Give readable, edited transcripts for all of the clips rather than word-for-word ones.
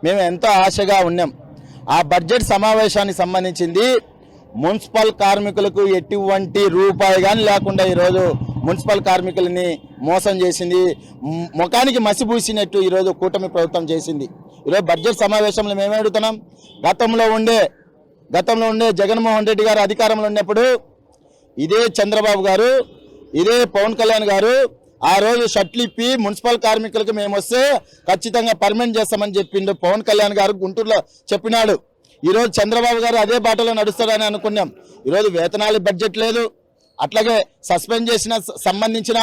మేము ఎంతో ఆశగా ఉన్నాం. ఆ బడ్జెట్ సమావేశానికి సంబంధించింది మున్సిపల్ కార్మికులకు ఎటువంటి రూపాయి కానీ లేకుండా ఈరోజు మున్సిపల్ కార్మికులని మోసం చేసింది, ముఖానికి మసిబూసినట్టు ఈరోజు కూటమి ప్రభుత్వం చేసింది. ఈరోజు బడ్జెట్ సమావేశంలో మేము అడుగుతున్నాం, గతంలో ఉండే జగన్మోహన్ రెడ్డి గారు అధికారంలో ఉన్నప్పుడు ఇదే చంద్రబాబు గారు, ఇదే పవన్ కళ్యాణ్ గారు ఆ రోజు షర్ట్లు ఇప్పి మున్సిపల్ కార్మికులకు మేము వస్తే ఖచ్చితంగా పర్మనెంట్ చేస్తామని చెప్పిండు పవన్ కళ్యాణ్ గారు, గుంటూరులో చెప్పినాడు. ఈరోజు చంద్రబాబు గారు అదే బాటలో నడుస్తాడని అనుకున్నాం. ఈరోజు వేతనాలు బడ్జెట్ లేదు, అట్లాగే సస్పెండ్ చేసిన సంబంధించిన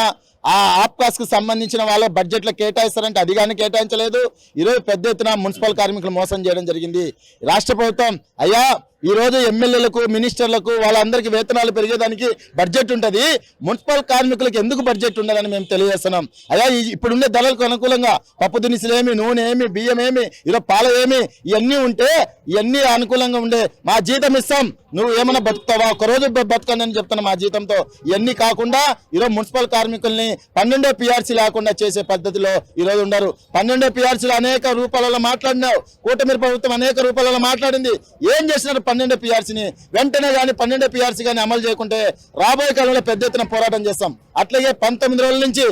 ఆ ఆప్కాస్కు సంబంధించిన వాళ్ళ బడ్జెట్లో కేటాయిస్తారంటే అది కానీ కేటాయించలేదు. ఈరోజు పెద్ద ఎత్తున మున్సిపల్ కార్మికులు మోసం చేయడం జరిగింది. రాష్ట్ర ప్రభుత్వం అయ్యా ఈరోజు ఎమ్మెల్యేలకు, మినిస్టర్లకు వాళ్ళందరికీ వేతనాలు పెరిగేదానికి బడ్జెట్ ఉంటుంది, మున్సిపల్ కార్మికులకు ఎందుకు బడ్జెట్ ఉండదని మేము తెలియజేస్తున్నాం. అయ్యా ఇప్పుడుండే ధరలకు అనుకూలంగా పప్పు దినుసులు ఏమి, నూనె ఏమి, బియ్యం ఏమి, ఈరోజు పాల ఏమి, ఇవన్నీ ఉంటే ఇవన్నీ అనుకూలంగా ఉండే మా జీతం ఇస్తాం, నువ్వు ఏమైనా బతుకుతావా, ఒకరోజు బతకండి అని చెప్తున్నా మా జీతంతో. ఇవన్నీ కాకుండా ఈరోజు మున్సిపల్ కార్మికుల్ని 12వ పిఆర్సీ లేకుండా చేసే పద్ధతిలో ఈరోజు ఉండరు. 12వ పిఆర్సీలో అనేక రూపాలలో మాట్లాడినావు, కూటమి ప్రభుత్వం అనేక రూపాలలో మాట్లాడింది. ఏం చేసినారు 12వ పిఆర్సీని? వెంటనే కానీ 12వ పిఆర్సీ కానీ అమలు చేయకుంటే రాబోయే కాలంలో పెద్ద ఎత్తున పోరాటం చేస్తాం. అట్లాగే 19 రోజుల నుంచి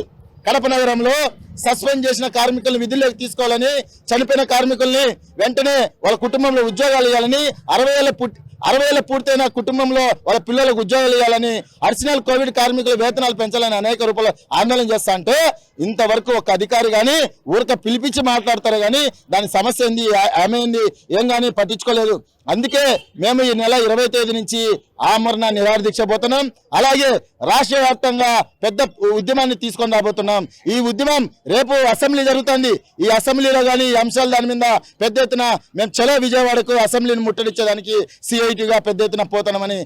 కడప నగరంలో సస్పెండ్ చేసిన కార్మికులను విధుల్లోకి తీసుకోవాలని, చనిపోయిన కార్మికుల్ని వెంటనే వాళ్ళ కుటుంబంలో ఉద్యోగాలు ఇవ్వాలని, 60 ఏళ్ళ పూర్తయిన కుటుంబంలో వాళ్ళ పిల్లలకు ఉద్యోగాలు ఇవ్వాలని, అడిషనల్ కోవిడ్ కార్మికుల వేతనాలు పెంచాలని అనేక రూపాయలు ఆందోళన చేస్తా అంటే ఇంతవరకు ఒక అధికారి కానీ ఊరిక పిలిపించి మాట్లాడతారు కానీ దాని సమస్య ఏంది, ఆమె ఏంది ఏం కానీ పట్టించుకోలేదు. అందుకే మేము ఈ నెల 20వ తేదీ నుంచి ఆమరణ నిరాహార దీక్ష పోతున్నాం. అలాగే రాష్ట్ర వ్యాప్తంగా పెద్ద ఉద్యమాన్ని తీసుకొని రాబోతున్నాం. ఈ ఉద్యమం రేపు అసెంబ్లీ జరుగుతుంది. ఈ అసెంబ్లీలో కానీ ఈ అంశాలు దాని మీద పెద్ద ఎత్తున మేము చలో విజయవాడకు అసెంబ్లీని ముట్టడించేదానికి CITగా పెద్ద ఎత్తున పోతున్నామని